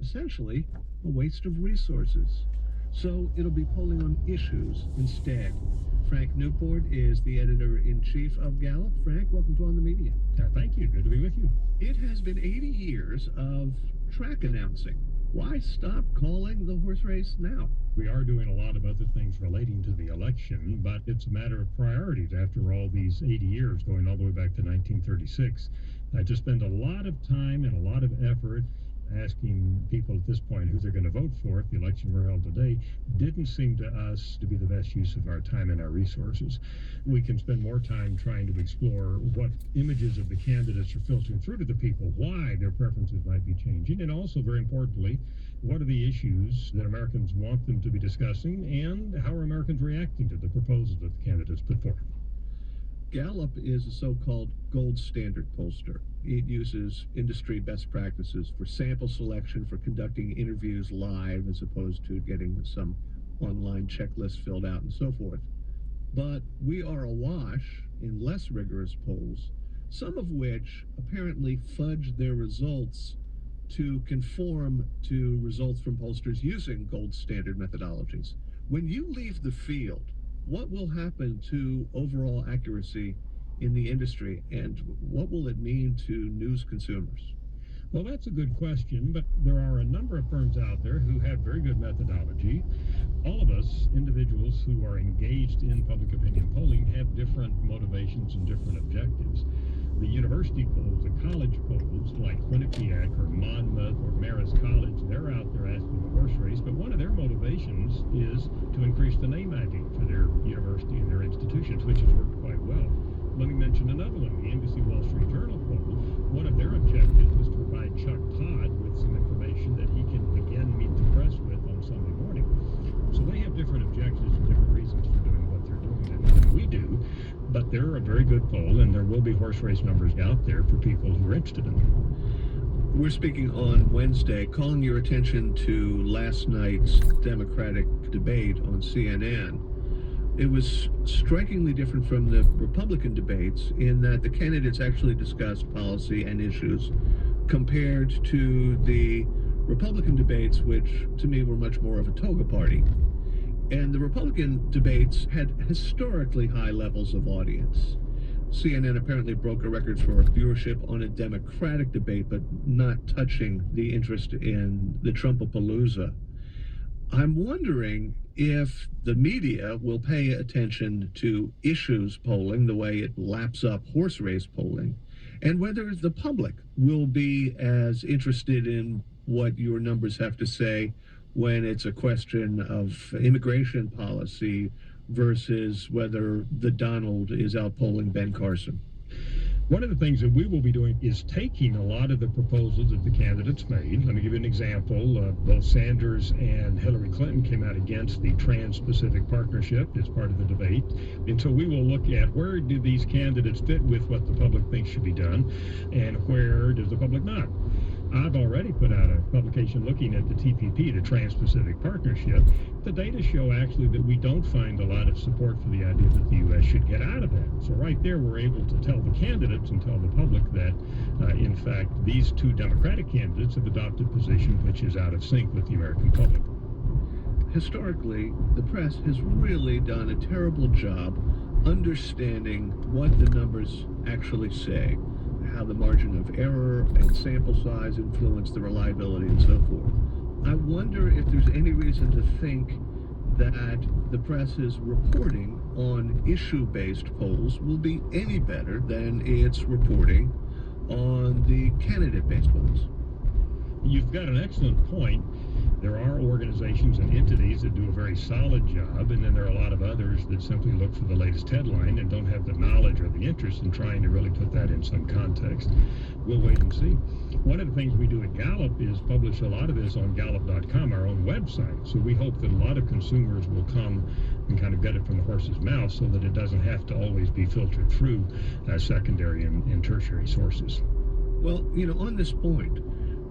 essentially a waste of resources. So it'll be polling on issues instead. Frank Newport is the editor-in-chief of Gallup. Frank, welcome to On the Media. Thank you. Good to be with you. It has been 80 years of track announcing. Why stop calling the horse race now? We are doing a lot of other things relating to the election, but it's a matter of priorities after all these 80 years, going all the way back to 1936. To spend a lot of time and a lot of effort asking people at this point who they're going to vote for if the election were held today didn't seem to us to be the best use of our time and our resources. We can spend more time trying to explore what images of the candidates are filtering through to the people, why their preferences might be changing, and also, very importantly, what are the issues that Americans want them to be discussing, and how are Americans reacting to the proposals that the candidates put forth. Gallup is a so-called gold standard pollster. It uses industry best practices for sample selection, for conducting interviews live as opposed to getting some online checklist filled out and so forth. But we are awash in less rigorous polls, some of which apparently fudge their results to conform to results from pollsters using gold standard methodologies. When you leave the field, what will happen to overall accuracy in the industry, and what will it mean to news consumers? Well, that's a good question, but there are a number of firms out there who have very good methodology. All of us, individuals who are engaged in public opinion polling, have different motivations and different objectives. The university polls, the college polls, like Quinnipiac or Monmouth or Marist College, they're out there asking the horse race, but one of their motivations is to increase the name ID for their university and their institutions, which has worked quite well. Let me mention another one, the NBC Wall Street Journal poll. One of their objectives was to provide Chuck Todd with some information that he can again meet the press with on Sunday morning. So they have different objectives and different reasons for doing what they're doing than we do, but they're a very good poll, and there will be horse race numbers out there for people who are interested in them. We're speaking on Wednesday, calling your attention to last night's Democratic debate on CNN. It was strikingly different from the Republican debates in that the candidates actually discussed policy and issues compared to the Republican debates, which to me were much more of a toga party. And the Republican debates had historically high levels of audience. CNN apparently broke a record for viewership on a Democratic debate, but not touching the interest in the Trumpapalooza. I'm wondering if the media will pay attention to issues polling the way it laps up horse race polling, and whether the public will be as interested in what your numbers have to say when it's a question of immigration policy versus whether the Donald is out polling Ben Carson. One of the things that we will be doing is taking a lot of the proposals that the candidates made. Let me give you an example. Both Sanders and Hillary Clinton came out against the Trans-Pacific Partnership as part of the debate. And so we will look at where do these candidates fit with what the public thinks should be done, and where does the public not. I've already put out a publication looking at the TPP, the Trans-Pacific Partnership. The data show actually that we don't find a lot of support for the idea that the U.S. should get out of that. So right there, we're able to tell the candidates and tell the public that, in fact, these two Democratic candidates have adopted a position which is out of sync with the American public. Historically, the press has really done a terrible job understanding what the numbers actually say, how the margin of error and sample size influence the reliability and so forth. I wonder if there's any reason to think that the press's reporting on issue-based polls will be any better than its reporting on the candidate-based polls. You've got an excellent point. There are organizations and entities that do a very solid job, and then there are a lot of others that simply look for the latest headline and don't have the knowledge or the interest in trying to really put that in some context. We'll wait and see. One of the things we do at Gallup is publish a lot of this on Gallup.com, our own website. So we hope that a lot of consumers will come and kind of get it from the horse's mouth so that it doesn't have to always be filtered through secondary and tertiary sources. Well, on this point,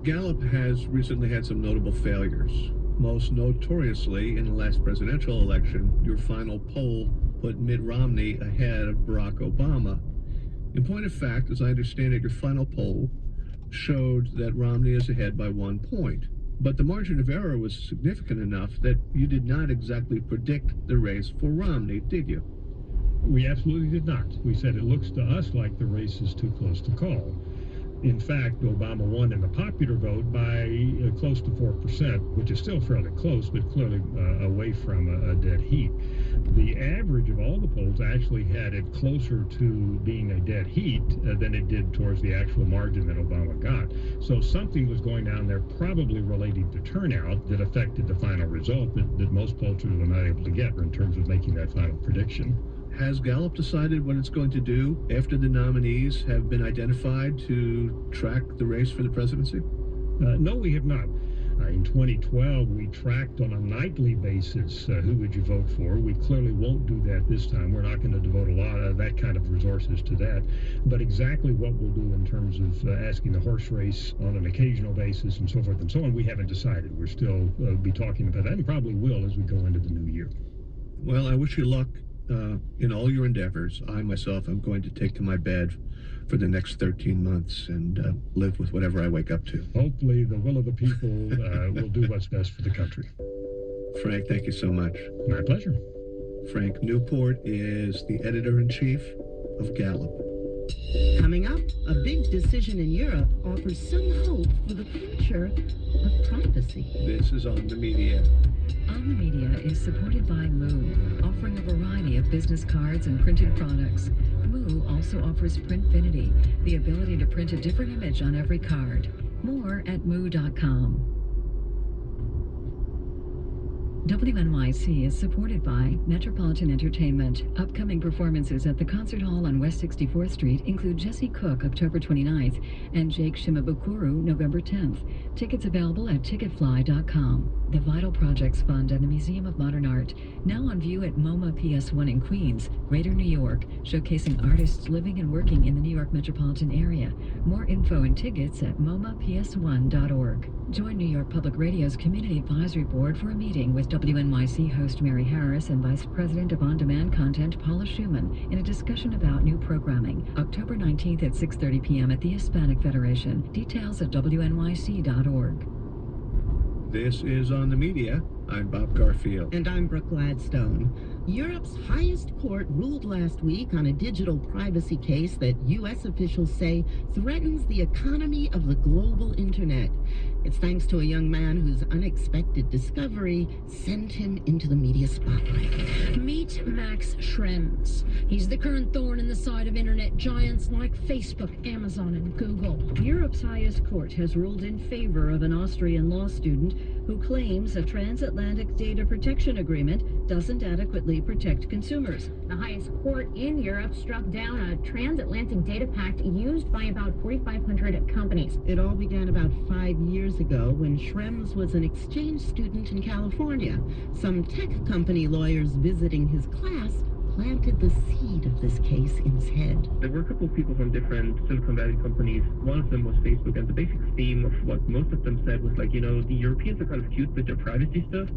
Gallup has recently had some notable failures. Most notoriously, in the last presidential election, your final poll put Mitt Romney ahead of Barack Obama. In point of fact, as I understand it, your final poll showed that Romney is ahead by 1 point. But the margin of error was significant enough that you did not exactly predict the race for Romney, did you? We absolutely did not. We said it looks to us like the race is too close to call. In fact, Obama won in the popular vote by close to 4%, which is still fairly close, but clearly away from a dead heat. The average of all the polls actually had it closer to being a dead heat than it did towards the actual margin that Obama got. So something was going down there, probably relating to turnout, that affected the final result that most pollsters were not able to get in terms of making that final prediction. Has Gallup decided what it's going to do after the nominees have been identified to track the race for the presidency? No, we have not. In 2012, we tracked on a nightly basis who would you vote for. We clearly won't do that this time. We're not going to devote a lot of that kind of resources to that. But exactly what we'll do in terms of asking the horse race on an occasional basis and so forth and so on, we haven't decided. We're still be talking about that and probably will as we go into the new year. Well, I wish you luck in all your endeavors. I myself am going to take to my bed for the next 13 months and live with whatever I wake up to. Hopefully the will of the people will do what's best for the country. Frank, thank you so much. My pleasure. Frank Newport is the editor-in-chief of Gallup. Coming up, a big decision in Europe offers some hope for the future of privacy. This is On the Media. On the Media is supported by Moo, offering a variety of business cards and printed products. Moo also offers Printfinity, the ability to print a different image on every card. More at moo.com. WNYC is supported by Metropolitan Entertainment. Upcoming performances at the Concert Hall on West 64th Street include Jesse Cook, October 29th, and Jake Shimabukuro, November 10th. Tickets available at ticketfly.com. The Vital Projects Fund and the Museum of Modern Art, now on view at MoMA PS1 in Queens, Greater New York, showcasing artists living and working in the New York metropolitan area. More info and tickets at momaps1.org. Join New York Public Radio's Community Advisory Board for a meeting with WNYC host Mary Harris and Vice President of On-Demand Content Paula Schumann in a discussion about new programming. October 19th at 6:30 p.m. at the Hispanic Federation. Details at wnyc.org. This is On the Media. I'm Bob Garfield. And I'm Brooke Gladstone. Europe's highest court ruled last week on a digital privacy case that U.S. officials say threatens the economy of the global internet. It's thanks to a young man whose unexpected discovery sent him into the media spotlight. Meet Max Schrems. He's the current thorn in the side of internet giants like Facebook, Amazon, and Google. Europe's highest court has ruled in favor of an Austrian law student who claims a transatlantic data protection agreement doesn't adequately protect consumers. The highest court in Europe struck down a transatlantic data pact used by about 4,500 companies. It all began about 5 years ago when Schrems was an exchange student in California. Some tech company lawyers visiting his class planted the seed of this case in his head. There were a couple of people from different Silicon Valley companies. One of them was Facebook, and the basic theme of what most of them said was like, you know, the Europeans are kind of cute with their privacy stuff,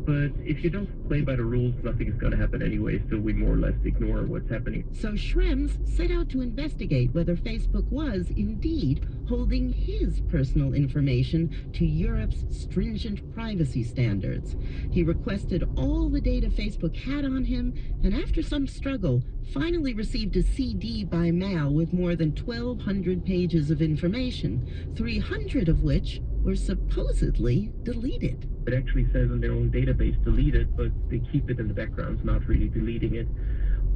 but if you don't play by the rules, nothing is going to happen anyway, so we more or less ignore what's happening. So Schrems set out to investigate whether Facebook was indeed holding his personal information to Europe's stringent privacy standards. He requested all the data Facebook had on him, and after some struggle, finally received a CD by mail with more than 1,200 pages of information, 300 of which were supposedly deleted. It actually says on their own database deleted, but they keep it in the background, not really deleting it.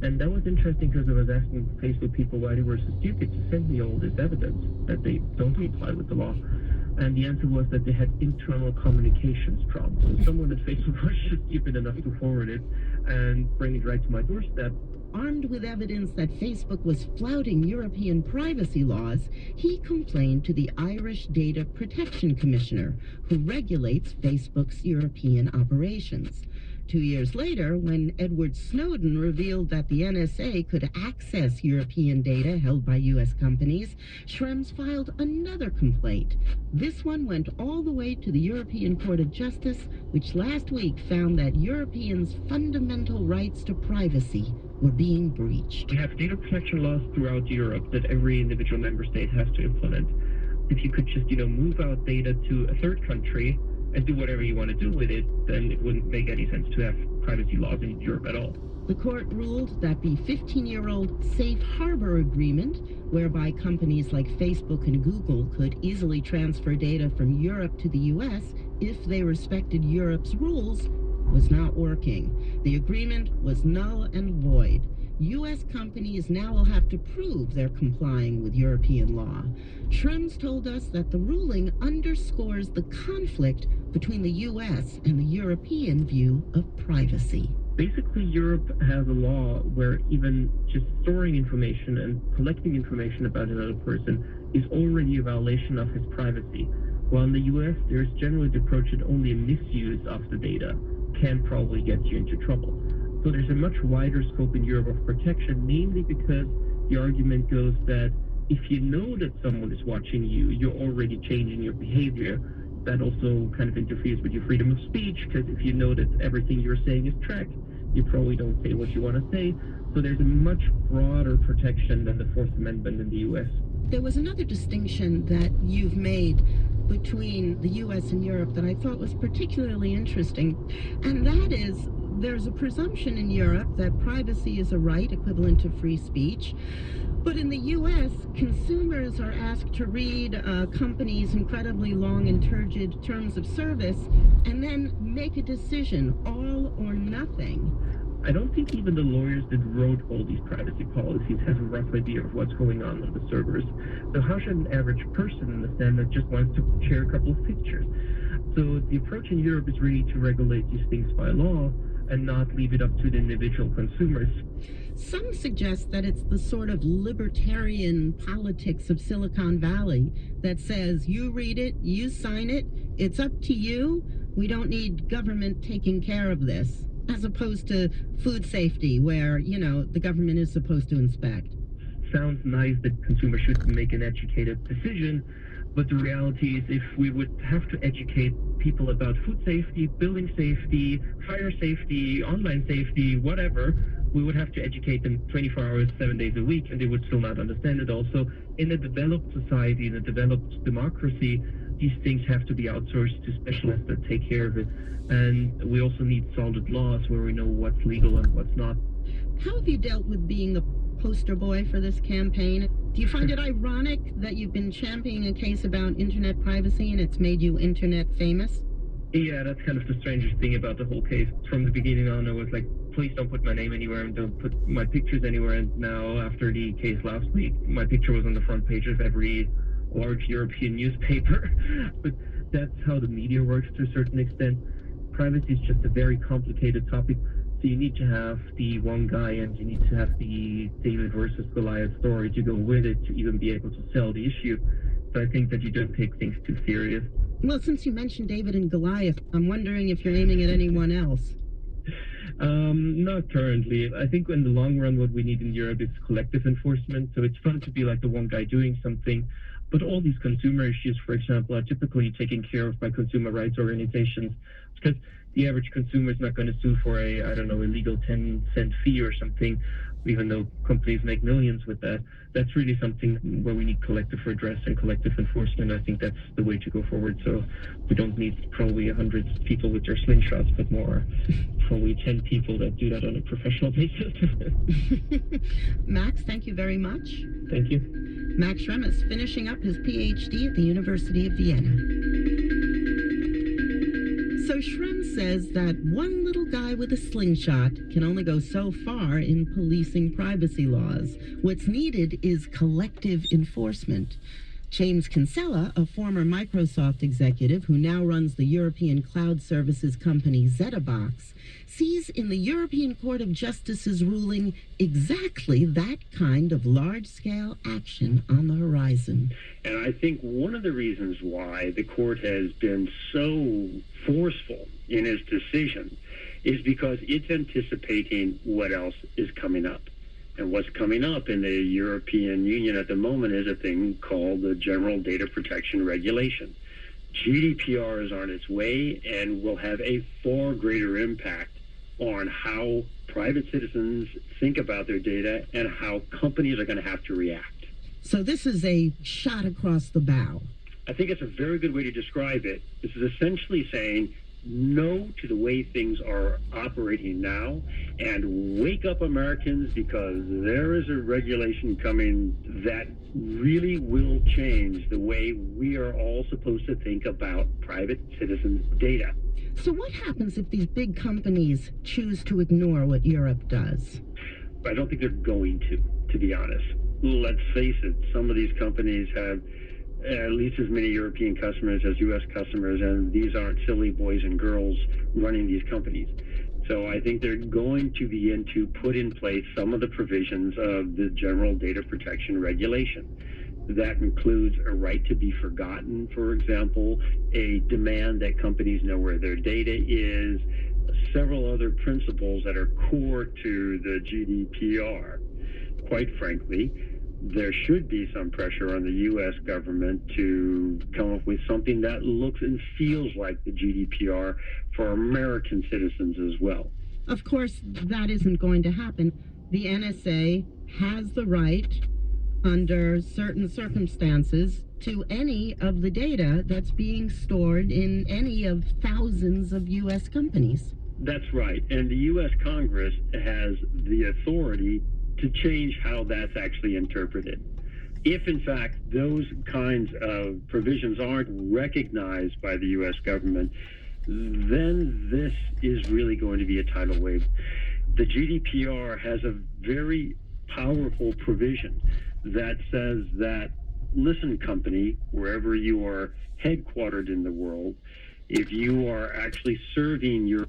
And that was interesting because I was asking Facebook people why they were so stupid to send me all this evidence that they don't comply with the law. And the answer was that they had internal communications problems. So someone at Facebook was just stupid enough to forward it and bring it right to my doorstep. Armed with evidence that Facebook was flouting European privacy laws, he complained to the Irish Data Protection Commissioner, who regulates Facebook's European operations. 2 years later, when Edward Snowden revealed that the NSA could access European data held by U.S. companies, Schrems filed another complaint. This one went all the way to the European Court of Justice, which last week found that Europeans' fundamental rights to privacy were being breached. We have data protection laws throughout Europe that every individual member state has to implement. If you could just, move out data to a third country and do whatever you want to do with it, then it wouldn't make any sense to have privacy laws in Europe at all. The court ruled that the 15-year-old Safe Harbor Agreement, whereby companies like Facebook and Google could easily transfer data from Europe to the U.S. if they respected Europe's rules, was not working. The agreement was null and void. U.S. companies now will have to prove they're complying with European law. Schrems told us that the ruling underscores the conflict between the U.S. and the European view of privacy. Basically, Europe has a law where even just storing information and collecting information about another person is already a violation of his privacy. While in the US, there's generally the approach that only a misuse of the data can probably get you into trouble. So there's a much wider scope in Europe of protection, mainly because the argument goes that if you know that someone is watching you, you're already changing your behavior. That also kind of interferes with your freedom of speech, because if you know that everything you're saying is tracked, you probably don't say what you want to say. So there's a much broader protection than the Fourth Amendment in the U.S. There was another distinction that you've made between the U.S. and Europe that I thought was particularly interesting, and that is there's a presumption in Europe that privacy is a right equivalent to free speech. But in the U.S., consumers are asked to read a company's incredibly long and turgid terms of service and then make a decision, all or nothing. I don't think even the lawyers that wrote all these privacy policies have a rough idea of what's going on the servers. So how should an average person understand that just wants to share a couple of pictures? So the approach in Europe is really to regulate these things by law and not leave it up to the individual consumers. Some suggest that it's the sort of libertarian politics of Silicon Valley that says, you read it, you sign it, it's up to you. We don't need government taking care of this, as opposed to food safety, where, the government is supposed to inspect. Sounds nice that consumers should make an educated decision, but the reality is if we would have to educate people about food safety, building safety, fire safety, online safety, whatever, we would have to educate them 24 hours, 7 days a week, and they would still not understand it. Also, in a developed society, in a developed democracy, these things have to be outsourced to specialists that take care of it. And we also need solid laws where we know what's legal and what's not. How have you dealt with being the poster boy for this campaign? Do you find it ironic that you've been championing a case about internet privacy and it's made you internet famous? Yeah, that's kind of the strangest thing about the whole case. From the beginning on, I was like, please don't put my name anywhere and don't put my pictures anywhere. And now, after the case last week, my picture was on the front page of every large European newspaper. But that's how the media works to a certain extent. Privacy is just a very complicated topic. So you need to have the one guy and you need to have the David versus Goliath story to go with it to even be able to sell the issue. So I think that you don't take things too serious. Well, since you mentioned David and Goliath, I'm wondering if you're aiming at anyone else. Not currently. I think in the long run, what we need in Europe is collective enforcement. So it's fun to be like the one guy doing something. But all these consumer issues, for example, are typically taken care of by consumer rights organizations, because the average consumer is not going to sue for a illegal 10-cent fee or something, even though companies make millions with that. That's really something where we need collective redress and collective enforcement. I think that's the way to go forward. So we don't need probably 100 people with their slingshots, but more probably 10 people that do that on a professional basis. Max, thank you very much. Thank you. Max Schrems is finishing up his PhD at the University of Vienna. So Schrems says that one little guy with a slingshot can only go so far in policing privacy laws. What's needed is collective enforcement. James Kinsella, a former Microsoft executive who now runs the European cloud services company ZetaBox, sees in the European Court of Justice's ruling exactly that kind of large-scale action on the horizon. And I think one of the reasons why the court has been so forceful in its decision is because it's anticipating what else is coming up. And what's coming up in the European Union at the moment is a thing called the General Data Protection Regulation. GDPR is on its way and will have a far greater impact on how private citizens think about their data and how companies are going to have to react. So this is a shot across the bow. I think it's a very good way to describe it. This is essentially saying no to the way things are operating now, and wake up, Americans, because there is a regulation coming that really will change the way we are all supposed to think about private citizens' data. So what happens if these big companies choose to ignore what Europe does? I don't think they're going to be honest. Let's face it, some of these companies have at least as many European customers as U.S. customers, and these aren't silly boys and girls running these companies. So I think they're going to begin to put in place some of the provisions of the General Data Protection Regulation. That includes a right to be forgotten, for example, a demand that companies know where their data is, several other principles that are core to the GDPR. Quite frankly, there should be some pressure on the U.S. government to come up with something that looks and feels like the GDPR for American citizens as well. Of course, that isn't going to happen. The NSA has the right, under certain circumstances, to any of the data that's being stored in any of thousands of U.S. companies. That's right. And the U.S. Congress has the authority to change how that's actually interpreted. If, in fact, those kinds of provisions aren't recognized by the U.S. government, then this is really going to be a tidal wave. The GDPR has a very powerful provision that says that, listen, company, wherever you are headquartered in the world, if you are actually serving your